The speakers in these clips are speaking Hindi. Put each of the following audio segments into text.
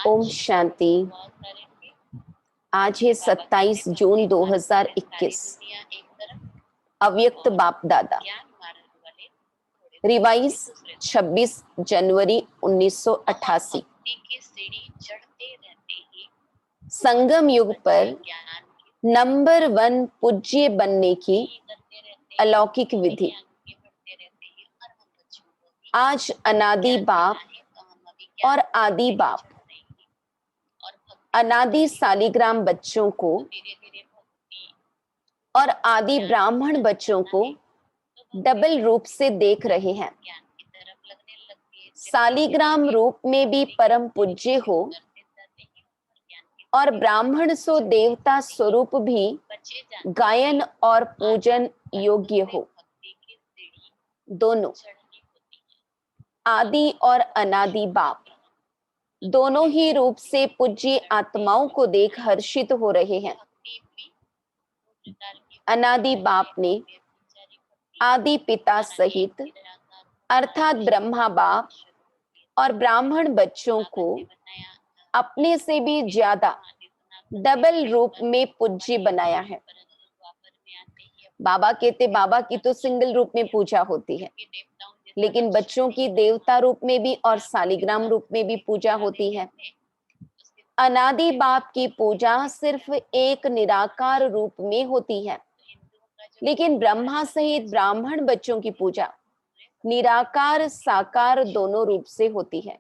ओम शांति। आज है 27 जून 2021। अव्यक्त बाप दादा। रिवाइज 26 जनवरी 1988। संगम युग पर नंबर 1 पूज्य बनने की अलौकिक विधि। आज अनादि बाप और आदि बाप अनादि सालिग्राम बच्चों को और आदि ब्राह्मण बच्चों को डबल रूप से देख रहे हैं। सालिग्राम रूप में भी परम पूज्य हो और ब्राह्मण सो देवता स्वरूप भी गायन और पूजन योग्य हो। दोनों आदि और अनादि बाप दोनों ही रूप से पूज्य आत्माओं को देख हर्षित हो रहे हैं। अनादि बाप ने आदि पिता सहित अर्थात ब्रह्मा बाप और ब्राह्मण बच्चों को अपने से भी ज्यादा डबल रूप में पूज्य बनाया है। बाबा कहते बाबा की तो सिंगल रूप में पूजा होती है, लेकिन बच्चों की देवता रूप में भी और सालिग्राम रूप में भी पूजा होती है। अनादि बाप की पूजा सिर्फ एक निराकार रूप में होती है, लेकिन ब्रह्मा सहित ब्राह्मण बच्चों की पूजा निराकार साकार दोनों रूप से होती है।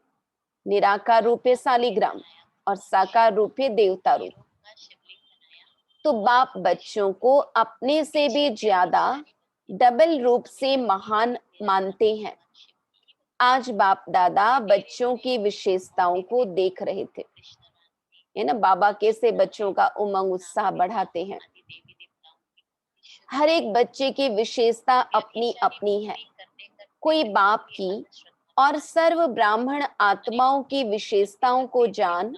निराकार रूप है सालिग्राम और साकार रूप है देवता रूप। तो बाप बच्चों को अपने से भी ज्यादा डबल रूप से महान मानते हैं। आज बाप दादा बच्चों की विशेषताओं को देख रहे थे, है ना। बाबा कैसे बच्चों का उमंग उत्साह बढ़ाते हैं। हर एक बच्चे की विशेषता अपनी अपनी है। कोई बाप की और सर्व ब्राह्मण आत्माओं की विशेषताओं को जान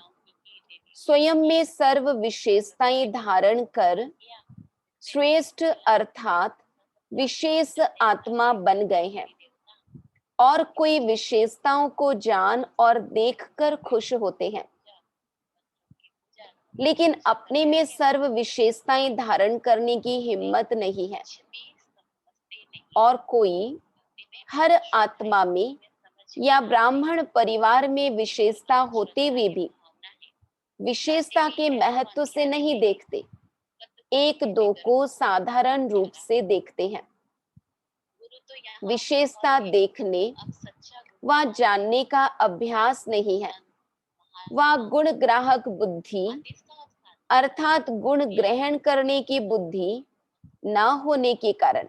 स्वयं में सर्व विशेषताएं धारण कर श्रेष्ठ अर्थात विशेष आत्मा बन गए हैं, और कोई विशेषताओं को जान और देखकर खुश होते हैं, लेकिन अपने में सर्व विशेषताएं धारण करने की हिम्मत नहीं है। और कोई हर आत्मा में या ब्राह्मण परिवार में विशेषता होते हुए भी विशेषता के महत्व से नहीं देखते, एक दो को साधारण रूप से देखते हैं। विशेषता देखने व जानने का अभ्यास नहीं है। वह गुण ग्राहक बुद्धि अर्थात गुण ग्रहण करने की बुद्धि न होने के कारण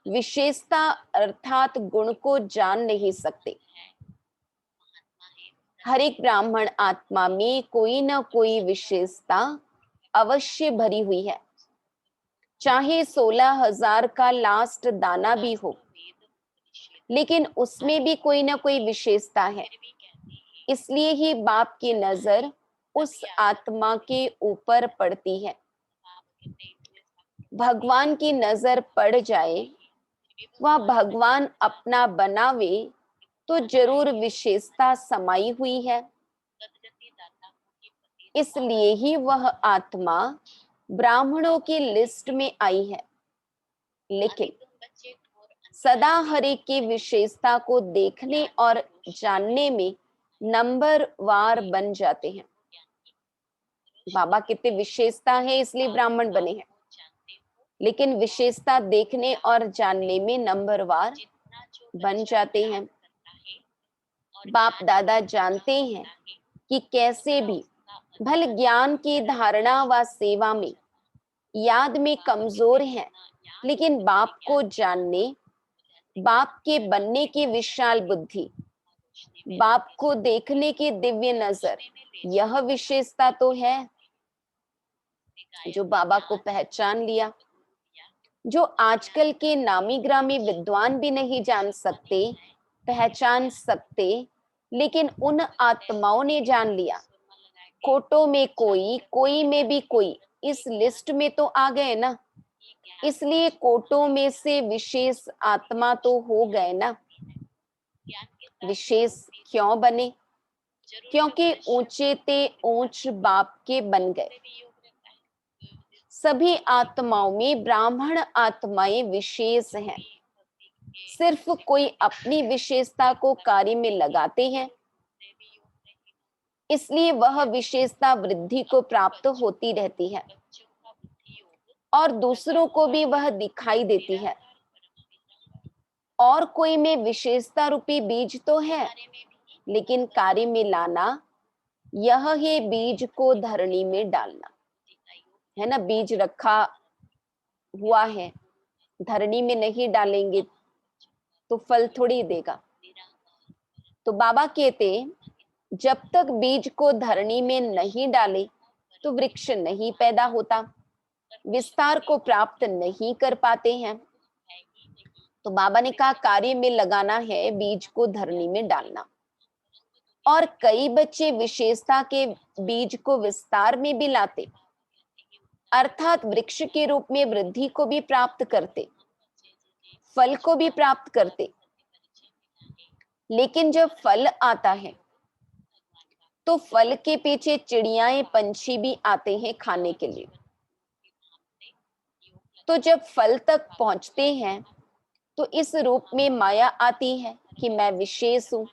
विशेषता अर्थात गुण को जान नहीं सकते। हर एक ब्राह्मण आत्मा में कोई न कोई विशेषता अवश्य भरी हुई है, चाहे 16,000 का लास्ट दाना भी हो, लेकिन उसमें भी कोई ना कोई विशेषता है। इसलिए ही बाप की नजर उस आत्मा के ऊपर पड़ती है। भगवान की नजर पड़ जाए, वह भगवान अपना बनावे तो जरूर विशेषता समाई हुई है। इसलिए ही वह आत्मा ब्राह्मणों की लिस्ट में आई है, लेकिन सदा हर एक की विशेषता को देखने और जानने में नंबर वार बन जाते हैं। बाबा कितने विशेषता है इसलिए ब्राह्मण बने हैं, लेकिन विशेषता देखने और जानने में नंबर वार बन जाते हैं। बाप दादा जानते हैं कि कैसे भी भले ज्ञान की धारणा व सेवा में याद में कमजोर हैं, लेकिन बाप को जानने, बाप के बनने की विशाल बुद्धि, बाप को देखने की दिव्य नजर, यह विशेषता तो है जो बाबा को पहचान लिया, जो आजकल के नामी ग्रामी विद्वान भी नहीं जान सकते, पहचान सकते, लेकिन उन आत्माओं ने जान लिया। कोटों में कोई, कोई में भी कोई, इस लिस्ट में तो आ गए ना। इसलिए कोटों में से विशेष आत्मा तो हो गए ना। विशेष क्यों बने? क्योंकि ऊंचे ते ऊंच बाप के बन गए। सभी आत्माओं में ब्राह्मण आत्माएं विशेष हैं। सिर्फ कोई अपनी विशेषता को कार्य में लगाते हैं, इसलिए वह विशेषता वृद्धि को प्राप्त होती रहती है और दूसरों को भी वह दिखाई देती है। और कोई में विशेषता रूपी बीज तो है, लेकिन कार्य में लाना यह है बीज को धरणी में डालना, है ना। बीज रखा हुआ है, धरणी में नहीं डालेंगे तो फल थोड़ी देगा। तो बाबा कहते जब तक बीज को धरणी में नहीं डाले तो वृक्ष नहीं पैदा होता, विस्तार को प्राप्त नहीं कर पाते हैं। तो बाबा ने कहा कार्य में लगाना है, बीज को धरणी में डालना। और कई बच्चे विशेषता के बीज को विस्तार में भी लाते, अर्थात वृक्ष के रूप में वृद्धि को भी प्राप्त करते, फल को भी प्राप्त करते। लेकिन जब फल आता है तो फल के पीछे चिड़ियाएं पंछी भी आते हैं खाने के लिए। तो जब फल तक पहुंचते हैं तो इस रूप में माया आती है कि मैं विशेष हूं,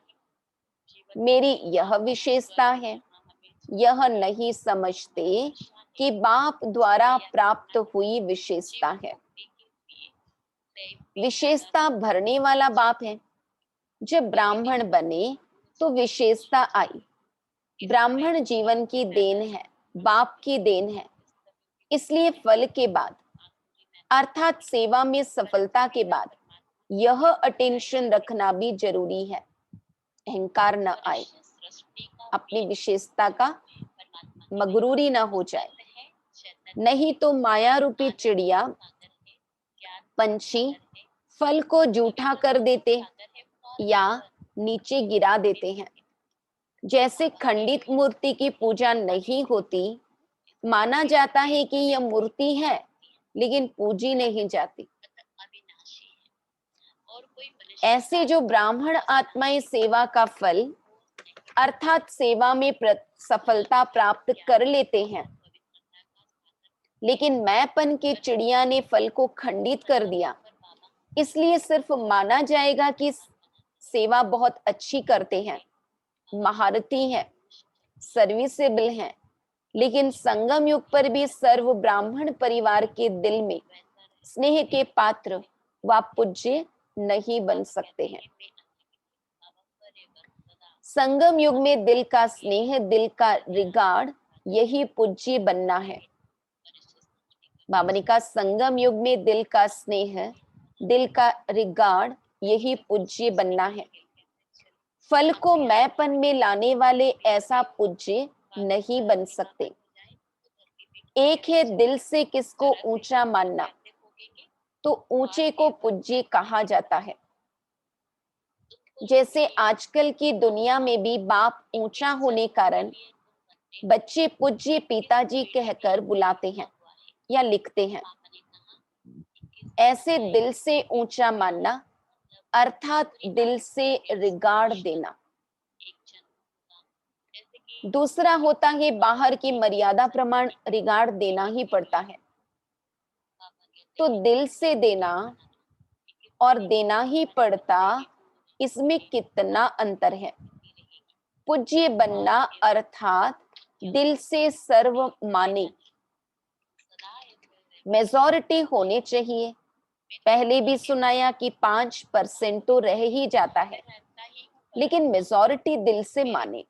मेरी यह विशेषता है। यह नहीं समझते कि बाप द्वारा प्राप्त हुई विशेषता है। विशेषता भरने वाला बाप है। जब ब्राह्मण बने तो विशेषता आई। ब्राह्मण जीवन की देन है, बाप की देन है। इसलिए फल के बाद अर्थात सेवा में सफलता के बाद यह अटेंशन रखना भी जरूरी है, अहंकार न आए, अपनी विशेषता का मगरूरी न हो जाए। नहीं तो माया रूपी चिड़िया पंछी फल को जूठा कर देते या नीचे गिरा देते हैं। जैसे खंडित मूर्ति की पूजा नहीं होती, माना जाता है कि यह मूर्ति है लेकिन पूजी नहीं जाती। ऐसे जो ब्राह्मण आत्माएं सेवा का फल अर्थात सेवा में सफलता प्राप्त कर लेते हैं, लेकिन मैंपन की चिड़िया ने फल को खंडित कर दिया, इसलिए सिर्फ माना जाएगा कि सेवा बहुत अच्छी करते हैं, महारथी हैं, सर्विसेबल हैं। लेकिन संगम युग पर भी सर्व ब्राह्मण परिवार के दिल में स्नेह के पात्र व पूज्य नहीं बन सकते हैं। संगम युग में दिल का स्नेह, दिल का रिगार्ड, यही पूज्य बनना है। बाबा ने कहा संगम युग में दिल का स्नेह, दिल का रिगार्ड, यही पूज्य बनना है। फल को मैंपन में लाने वाले ऐसा पूज्य नहीं बन सकते। एक है दिल से किसको ऊंचा मानना, तो ऊंचे को पूज्य कहा जाता है। जैसे आजकल की दुनिया में भी बाप ऊंचा होने कारण बच्चे पूज्य पिताजी कहकर बुलाते हैं या लिखते हैं। ऐसे दिल से ऊंचा मानना अर्थात दिल से रिगार्ड देना। दूसरा होता है बाहर की मर्यादा प्रमाण रिगार्ड देना ही पड़ता है। तो दिल से देना और देना ही पड़ता, इसमें कितना अंतर है। पूज्य बनना अर्थात दिल से सर्व माने, मेजॉरिटी होने चाहिए। पहले भी सुनाया कि 5% तो रह ही जाता है, लेकिन मेजॉरिटी दिल से माने।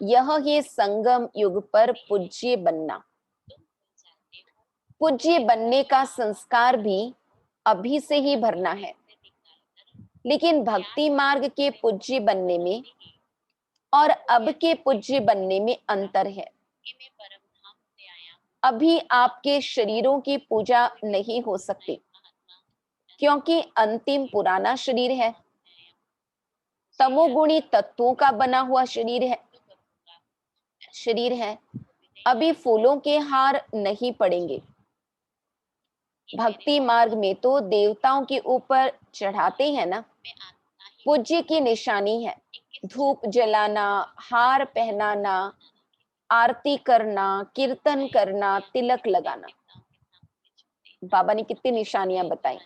यह है संगम युग पर पूज्य बनना। पूज्य बनने का संस्कार भी अभी से ही भरना है। लेकिन भक्ति मार्ग के पूज्य बनने में और अब के पूज्य बनने में अंतर है। अभी आपके शरीरों की पूजा नहीं हो सकती, क्योंकि अंतिम पुराना शरीर है, तमोगुणी तत्वों का बना हुआ शरीर है। अभी फूलों के हार नहीं पड़ेंगे। भक्ति मार्ग में तो देवताओं के ऊपर चढ़ाते हैं ना, पूज्य की निशानी है। धूप जलाना, हार पहनाना, आरती करना, कीर्तन करना, तिलक लगाना। बाबा ने कितनी निशानियां बताई।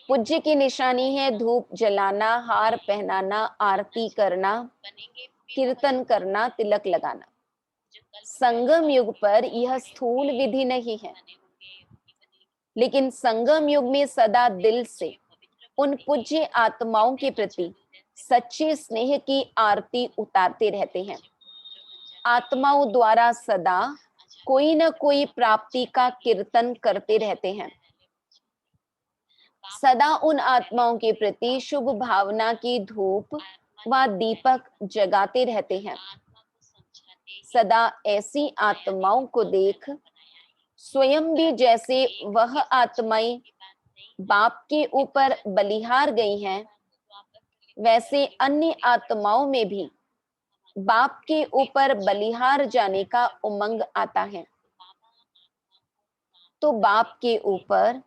पूज्य की निशानी है धूप जलाना, हार पहनाना, आरती करना, कीर्तन करना, तिलक लगाना। संगम युग पर यह स्थूल विधि नहीं है, लेकिन संगम युग में सदा दिल से उन पूज्य आत्माओं के प्रति सच्चे स्नेह की आरती उतारते रहते हैं। आत्माओं द्वारा सदा कोई न कोई प्राप्ति का कीर्तन करते रहते हैं। सदा उन आत्माओं के प्रति शुभ भावना की धूप व दीपक जगाते रहते हैं। सदा ऐसी आत्माओं को देख स्वयं भी जैसे वह आत्माएं बाप के ऊपर बलिहार गई हैं, वैसे अन्य आत्माओं में भी बाप के ऊपर बलिहार जाने का उमंग आता है। तो बाप के ऊपर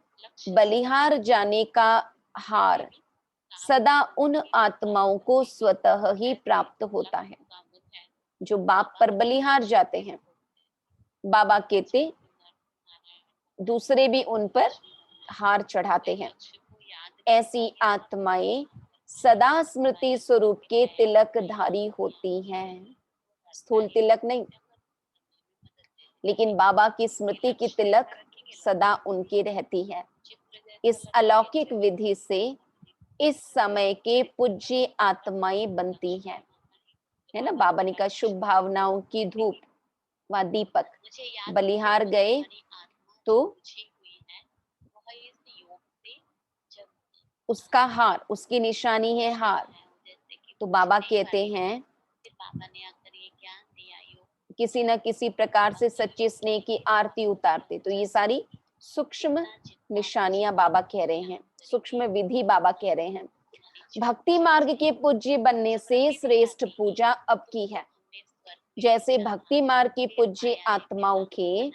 बलिहार जाने का हार सदा उन आत्माओं को स्वतः ही प्राप्त होता है जो बाप पर बलिहार जाते हैं। बाबा कहते दूसरे भी उन पर हार चढ़ाते हैं। ऐसी आत्माएं सदा स्मृति स्वरूप के तिलकधारी होती हैं। स्थूल तिलक नहीं, लेकिन बाबा की स्मृति की तिलक सदा उनकी रहती है। इस अलौकिक विधि से इस समय के पूज्य आत्माएं बनती हैं, है ना। बाबा ने कहा शुभ भावनाओं की धूप व दीपक बलिहार गए तो उसका हार, उसकी निशानी है हार। तो बाबा कहते हैं किसी न किसी प्रकार से सच्चे स्नेह की आरती उतारते। तो ये सारी सूक्ष्म निशानियां बाबा कह रहे हैं, सूक्ष्म विधि बाबा कह रहे हैं। भक्ति मार्ग के पूज्य बनने से श्रेष्ठ पूजा अब की है। जैसे भक्ति मार्ग की पूज्य आत्माओं के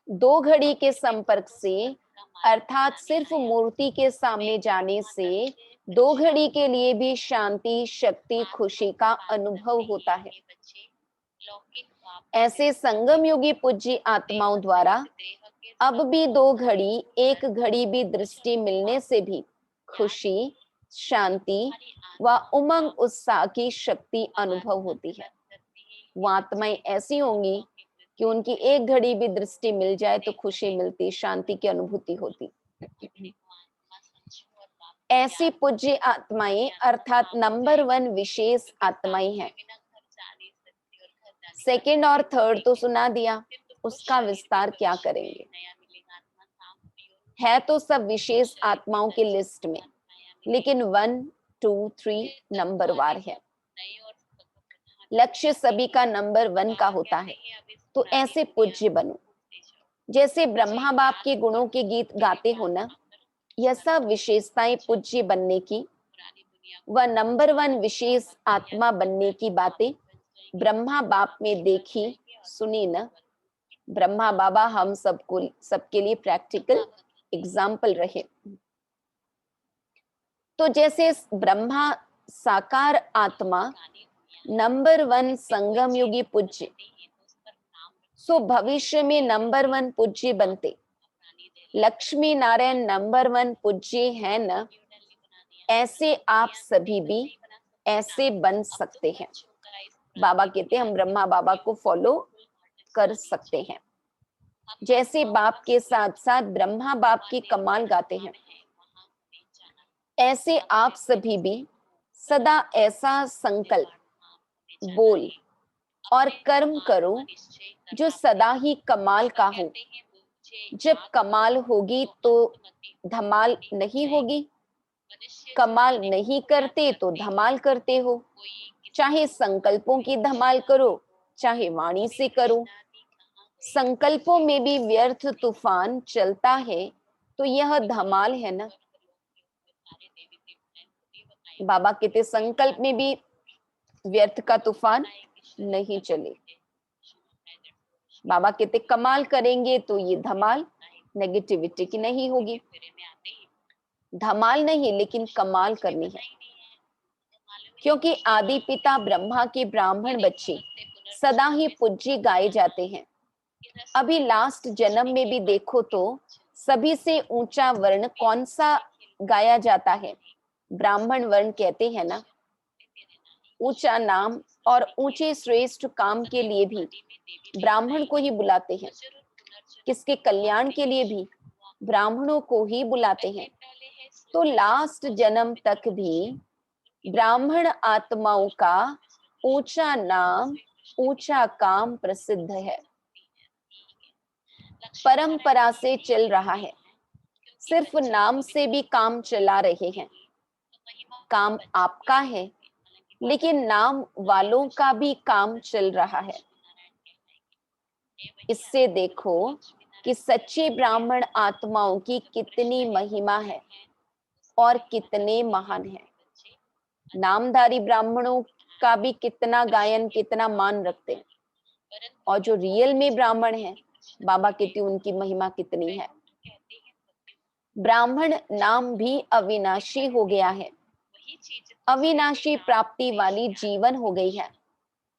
2 घड़ी के संपर्क से, अर्थात सिर्फ मूर्ति के सामने जाने से 2 घड़ी के लिए भी शांति, शक्ति, खुशी का अनुभव होता है। ऐसे संगम योगी पूज्य आत्माओं द्वारा अब भी 2 घड़ी, 1 घड़ी भी दृष्टि मिलने से भी खुशी, शांति व उमंग उत्साह की शक्ति अनुभव होती है। वो आत्माएं ऐसी होंगी कि उनकी 1 घड़ी भी दृष्टि मिल जाए तो खुशी मिलती, शांति की अनुभूति होती। ऐसी पूज्य आत्माएं अर्थात नंबर 1 विशेष आत्माएं हैं। सेकंड और थर्ड तो सुना दिया, उसका विस्तार क्या करेंगे। है तो सब विशेष आत्माओं के लिस्ट में, लेकिन 1, 2, 3 नंबर वार है। लक्ष्य सभी का नंबर 1 का होता है। तो ऐसे पूज्य बनो। जैसे ब्रह्मा बाप के गुणों के गीत गाते हो ना, यह सब विशेषताएं पूज्य बनने की व नंबर 1 विशेष आत्मा बनने की बातें ब्रह्मा बाप में देखी सुनी न। ब्रह्मा बाबा हम सबके लिए प्रैक्टिकल एग्जाम्पल रहे। तो जैसे ब्रह्मा साकार आत्मा नंबर 1 संगम युगी पूज्य, सो भविष्य में नंबर 1 पूज्य बनते। लक्ष्मी नारायण नंबर 1 पूज्य है न, ऐसे आप सभी भी ऐसे बन सकते हैं। बाबा कहते हैं हम ब्रह्मा बाबा को फॉलो कर सकते हैं। जैसे बाप के साथ साथ ब्रह्मा बाप की कमाल गाते हैं, ऐसे आप सभी भी सदा ऐसा संकल्प बोल और कर्म करो जो सदा ही कमाल का हो। जब कमाल होगी तो धमाल नहीं होगी, कमाल नहीं करते तो धमाल करते हो। चाहे संकल्पों की धमाल करो, चाहे वाणी से करो। संकल्पों में भी व्यर्थ तूफान चलता है तो यह धमाल है ना। बाबा कहते संकल्प में भी व्यर्थ का तूफान नहीं चले। बाबा कहते कमाल करेंगे तो ये धमाल नेगेटिविटी की नहीं होगी। धमाल नहीं लेकिन कमाल करनी है। क्योंकि आदि पिता ब्रह्मा के ब्राह्मण बच्चे सदा ही पूज्य गाए जाते हैं। अभी लास्ट जन्म में भी देखो तो सभी से ऊंचा वर्ण कौन सा गाया जाता है? ब्राह्मण वर्ण कहते हैं ना। ऊंचा नाम और ऊंचे श्रेष्ठ काम के लिए भी ब्राह्मण को ही बुलाते हैं। किसके कल्याण के लिए भी ब्राह्मणों को ही बुलाते हैं। तो लास्ट जन्म तक भी ब्राह्मण आत्माओं का ऊंचा नाम, ऊंचा काम प्रसिद्ध है, परंपरा से चल रहा है। सिर्फ नाम से भी काम चला रहे हैं। काम आपका है, लेकिन नाम वालों का भी काम चल रहा है। इससे देखो कि सच्चे ब्राह्मण आत्माओं की कितनी महिमा है और कितने महान है। नामधारी ब्राह्मणों का भी कितना गायन, कितना मान रखते हैं, और जो रियल में ब्राह्मण है, बाबा कहती उनकी महिमा कितनी है। ब्राह्मण नाम भी अविनाशी हो गया है, अविनाशी प्राप्ति वाली जीवन हो गई है।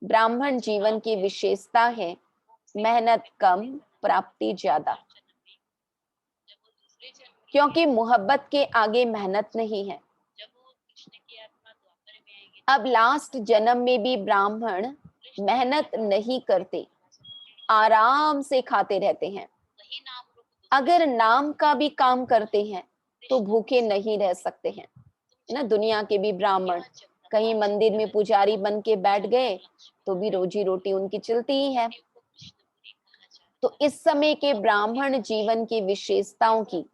ब्राह्मण जीवन की विशेषता है मेहनत कम, प्राप्ति ज्यादा, क्योंकि मोहब्बत के आगे मेहनत नहीं है। अब लास्ट जन्म में भी ब्राह्मण मेहनत नहीं करते, आराम से खाते रहते हैं। अगर नाम का भी काम करते हैं तो भूखे नहीं रह सकते हैं ना। दुनिया के भी ब्राह्मण कहीं मंदिर में पुजारी बन के बैठ गए तो भी रोजी रोटी उनकी चलती ही है। तो इस समय के ब्राह्मण जीवन की विशेषताओं की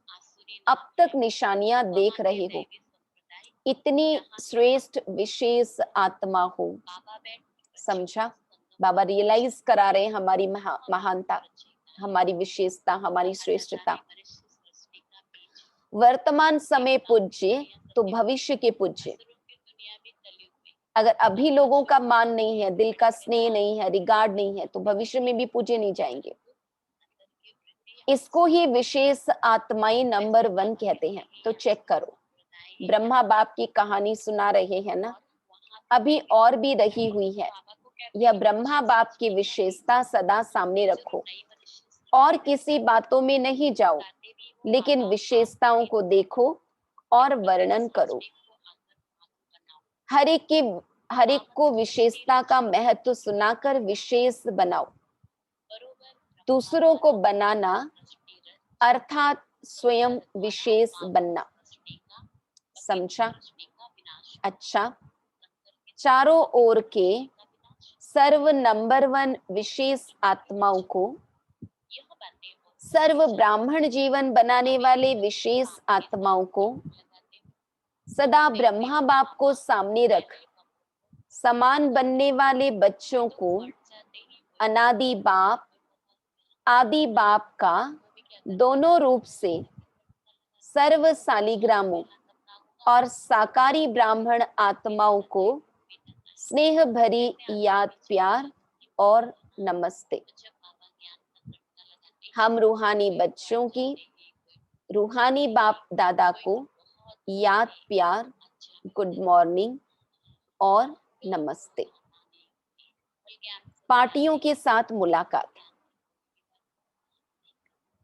अब तक निशानियां देख रहे हो। इतनी श्रेष्ठ विशेष आत्मा हो, समझा? बाबा रियलाइज करा रहे हैं हमारी महानता, हमारी विशेषता, हमारी श्रेष्ठता। वर्तमान समय पूज्य तो भविष्य के पूज्य। अगर अभी लोगों का मान नहीं है, दिल का स्नेह नहीं है, रिगार्ड नहीं है, तो भविष्य में भी पूजे नहीं जाएंगे। इसको ही विशेष आत्माएं नंबर 1 कहते हैं। तो चेक करो, ब्रह्मा बाप की कहानी सुना रहे हैं ना, अभी और भी रही हुई है। यह ब्रह्मा बाप की विशेषता सदा सामने रखो और किसी बातों में नहीं जाओ, लेकिन विशेषताओं को देखो और वर्णन करो। हर एक को विशेषता का महत्व सुनाकर विशेष बनाओ। दूसरों को बनाना अर्थात स्वयं विशेष बनना, समझा? अच्छा, चारों ओर के सर्व नंबर 1 विशेष आत्माओं को सर्व ब्राह्मण जीवन बनाने वाले विशेष आत्माओं को सदा ब्रह्मा बाप को सामने रख समान बनने वाले बच्चों को अनादि बाप, आदि बाप का दोनों रूप से सर्व सालिग्रामों और साकारी ब्राह्मण आत्माओं को स्नेह भरी याद, प्यार और नमस्ते। हम रूहानी बच्चों की रूहानी बाप दादा को याद, प्यार, गुड मॉर्निंग और नमस्ते। पार्टियों के साथ मुलाकात।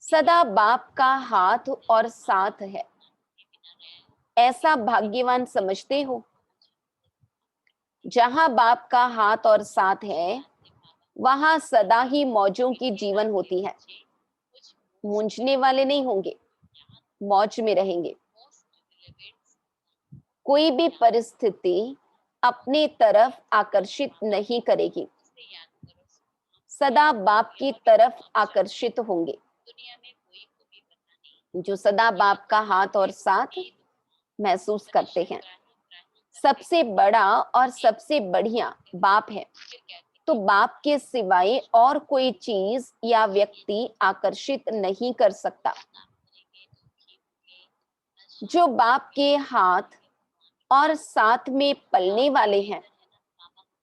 सदा बाप का हाथ और साथ है, ऐसा भाग्यवान समझते हो? जहां बाप का हाथ और साथ है वहां सदा ही मौजों की जीवन होती है। मूंझने वाले नहीं होंगे, मौज में रहेंगे। कोई भी परिस्थिति अपनी तरफ आकर्षित नहीं करेगी, सदा बाप की तरफ आकर्षित होंगे। जो सदा बाप का हाथ और साथ महसूस करते हैं। सबसे बड़ा और सबसे बढ़िया बाप है, तो बाप के सिवाय और कोई चीज या व्यक्ति आकर्षित नहीं कर सकता। जो बाप के हाथ और साथ में पलने वाले हैं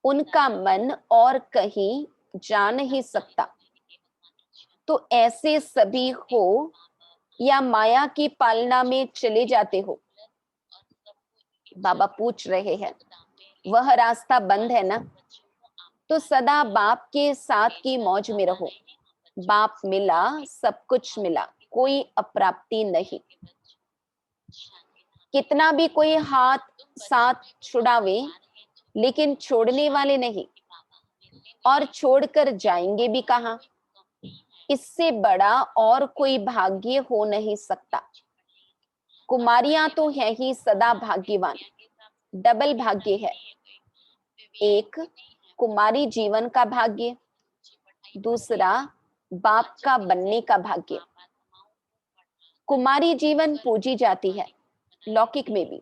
उनका मन और कहीं जा नहीं सकता। तो ऐसे सभी हो या माया की पालना में चले जाते हो, बाबा पूछ रहे हैं वह रास्ता बंद है ना, तो सदा बाप के साथ की मौज में रहो। बाप मिला, सब कुछ मिला, कोई अप्राप्ति नहीं। कितना भी कोई हाथ साथ छुड़ावे, लेकिन छोड़ने वाले नहीं, और छोड़कर जाएंगे भी कहाँ। इससे बड़ा और कोई भाग्य हो नहीं सकता। कुमारियां तो है ही सदा भाग्यवान। डबल भाग्य है, एक कुमारी जीवन का भाग्य, दूसरा बाप का बनने का भाग्य। कुमारी जीवन पूजी जाती है, लौकिक में भी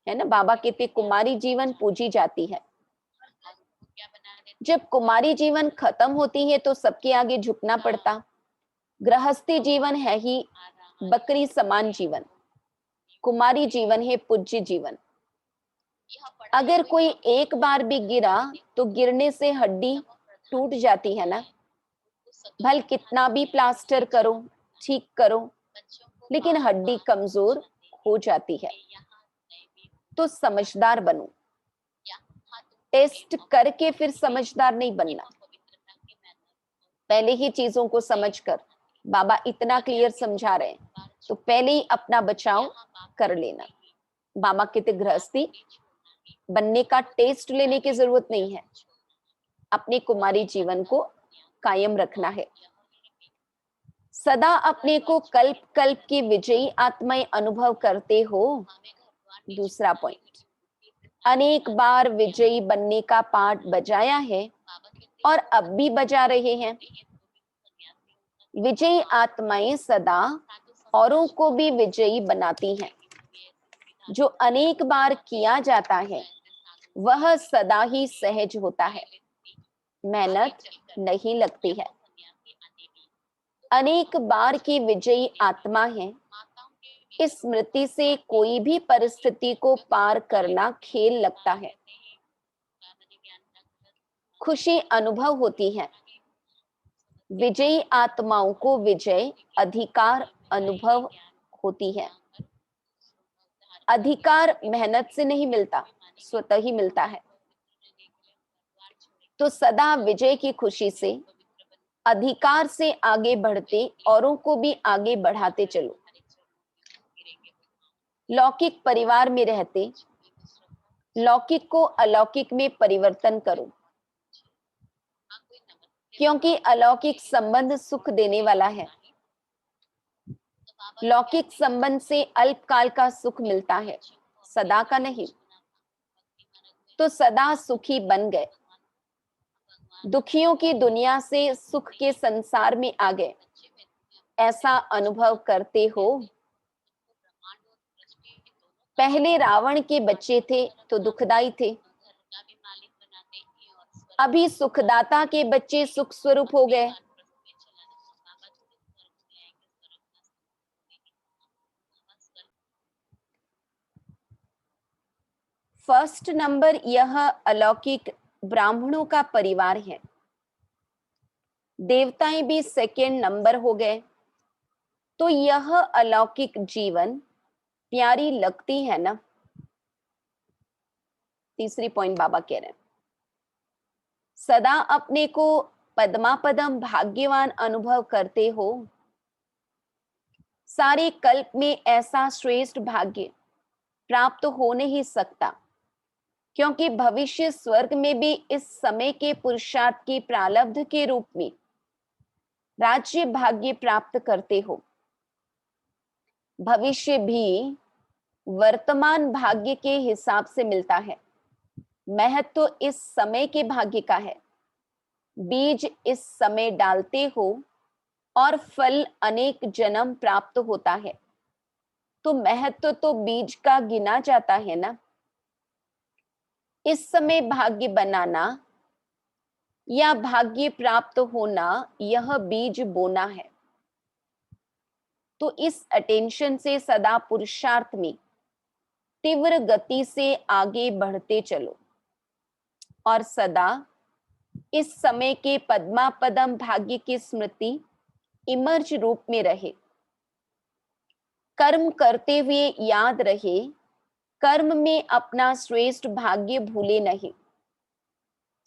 है ना। बाबा कहते कुमारी जीवन पूजी जाती है। जब कुमारी जीवन खत्म होती है तो सबके आगे झुकना पड़ता। गृहस्थी जीवन है ही बकरी समान जीवन, कुमारी जीवन है पूज्य जीवन। अगर कोई एक बार भी गिरा तो गिरने से हड्डी टूट जाती है ना। भल कितना भी प्लास्टर करो, ठीक करो, लेकिन हड्डी कमजोर हो जाती है। तो समझदार बनो। टेस्ट करके फिर समझदार नहीं बनना, पहले ही चीजों को समझकर। बाबा इतना क्लियर समझा रहे हैं, तो पहले ही अपना बचाव कर लेना। बाबा कहते गृहस्थी बनने का टेस्ट लेने की जरूरत नहीं है, अपने कुमारी जीवन को कायम रखना है। सदा अपने को कल्प कल्प की विजयी आत्माएं अनुभव करते हो। दूसरा पॉइंट, अनेक बार विजयी बनने का पाठ बजाया है और अब भी बजा रहे हैं। विजयी आत्माएं सदा औरों को भी विजयी बनाती हैं। जो अनेक बार किया जाता है वह सदा ही सहज होता है, मेहनत नहीं लगती है। अनेक बार की विजयी आत्मा है। इस स्मृति से कोई भी परिस्थिति को पार करना खेल लगता है, खुशी अनुभव होती है। विजयी आत्माओं को विजय अधिकार अनुभव होती है। अधिकार मेहनत से नहीं मिलता, स्वतः ही मिलता है। तो सदा विजय की खुशी से, अधिकार से आगे बढ़ते औरों को भी आगे बढ़ाते चलो। लौकिक परिवार में रहते लौकिक को अलौकिक में परिवर्तन करो, क्योंकि अलौकिक संबंध सुख देने वाला है। लौकिक संबंध से अल्पकाल का सुख मिलता है, सदा का नहीं। तो सदा सुखी बन गए, दुखियों की दुनिया से सुख के संसार में आ गए, ऐसा अनुभव करते हो। पहले रावण के बच्चे थे तो दुखदाई थे, अभी सुखदाता के बच्चे सुख स्वरूप हो गए। फर्स्ट नंबर यह अलौकिक ब्राह्मणों का परिवार है। देवताएं भी सेकेंड नंबर हो गए। तो यह अलौकिक जीवन प्यारी लगती है ना। तीसरी पॉइंट बाबा कह रहे हैं, सदा अपने को पद्मापदम भाग्यवान अनुभव करते हो। सारे कल्प में ऐसा श्रेष्ठ भाग्य प्राप्त हो नहीं सकता, क्योंकि भविष्य स्वर्ग में भी इस समय के पुरुषार्थ की प्रारब्ध के रूप में राज्य भाग्य प्राप्त करते हो। भविष्य भी वर्तमान भाग्य के हिसाब से मिलता है। महत्व तो इस समय के भाग्य का है। बीज इस समय डालते हो और फल अनेक जन्म प्राप्त होता है। तो महत्व तो बीज का गिना जाता है ना। इस समय भाग्य बनाना या भाग्य प्राप्त होना, यह बीज बोना है। तो इस अटेंशन से सदा पुरुषार्थ में तीव्र गति से आगे बढ़ते चलो और सदा इस समय के पद्मापदम भाग्य की स्मृति इमर्ज रूप में रहे। कर्म करते हुए याद रहे, कर्म में अपना श्रेष्ठ भाग्य भूले नहीं,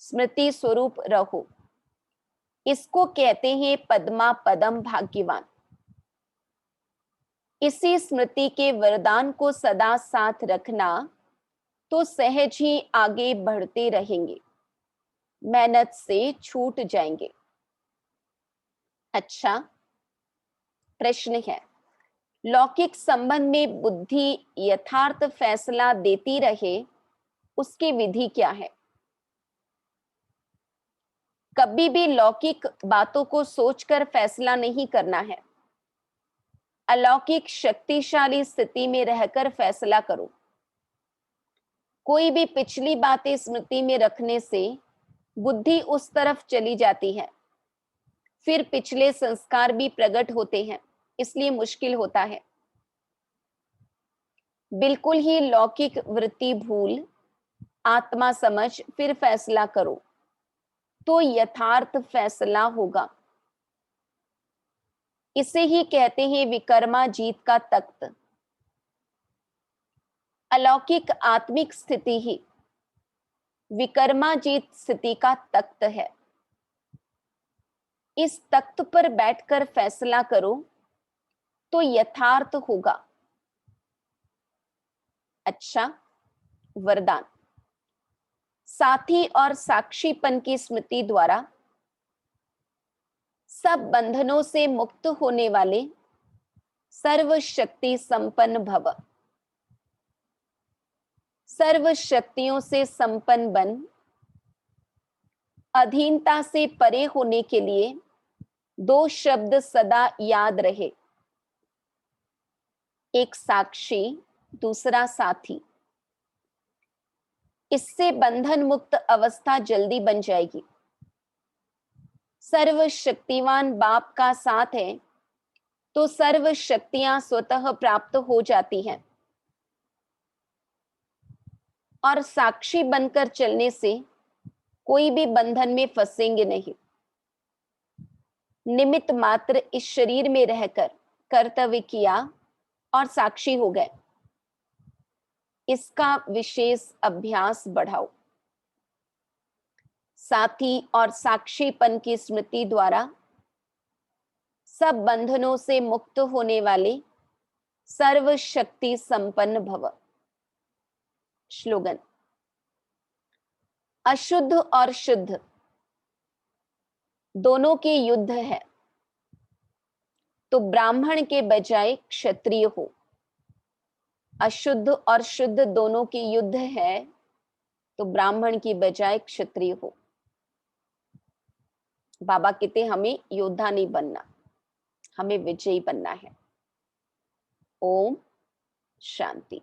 स्मृति स्वरूप रहो। इसको कहते हैं पद्मा पदम भाग्यवान। इसी स्मृति के वरदान को सदा साथ रखना तो सहज ही आगे बढ़ते रहेंगे, मेहनत से छूट जाएंगे। अच्छा, प्रश्न है, लौकिक संबंध में बुद्धि यथार्थ फैसला देती रहे, उसकी विधि क्या है? कभी भी लौकिक बातों को सोचकर फैसला नहीं करना है। अलौकिक शक्तिशाली स्थिति में रहकर फैसला करो। कोई भी पिछली बातें स्मृति में रखने से बुद्धि उस तरफ चली जाती है, फिर पिछले संस्कार भी प्रकट होते हैं, इसलिए मुश्किल होता है। बिल्कुल ही लौकिक वृत्ति भूल, आत्मा समझ फिर फैसला करो तो यथार्थ फैसला होगा। इसे ही कहते हैं विकर्मा जीत का तख्त। अलौकिक आत्मिक स्थिति ही विकर्माजीत स्थिति का तख्त है। इस तख्त पर बैठकर फैसला करो तो यथार्थ होगा। अच्छा, वरदान, साथी और साक्षीपन की स्मृति द्वारा सब बंधनों से मुक्त होने वाले सर्वशक्ति संपन्न भव। सर्व शक्तियों से संपन्न बन अधीनता से परे होने के लिए दो शब्द सदा याद रहे, एक साक्षी, दूसरा साथी। इससे बंधन मुक्त अवस्था जल्दी बन जाएगी। सर्वशक्तिवान बाप का साथ है तो सर्व शक्तियां स्वतः प्राप्त हो जाती हैं, और साक्षी बनकर चलने से कोई भी बंधन में फंसेंगे नहीं। निमित्त मात्र इस शरीर में रहकर कर्तव्य किया और साक्षी हो गए, इसका विशेष अभ्यास बढ़ाओ। साथी और साक्षीपन की स्मृति द्वारा सब बंधनों से मुक्त होने वाले सर्वशक्ति संपन्न भव। श्लोगन, अशुद्ध और शुद्ध दोनों के युद्ध है तो ब्राह्मण के बजाय क्षत्रिय हो। अशुद्ध और शुद्ध दोनों के युद्ध है तो ब्राह्मण की बजाय क्षत्रिय हो। बाबा कहते हमें योद्धा नहीं बनना, हमें विजयी बनना है। ओम शांति।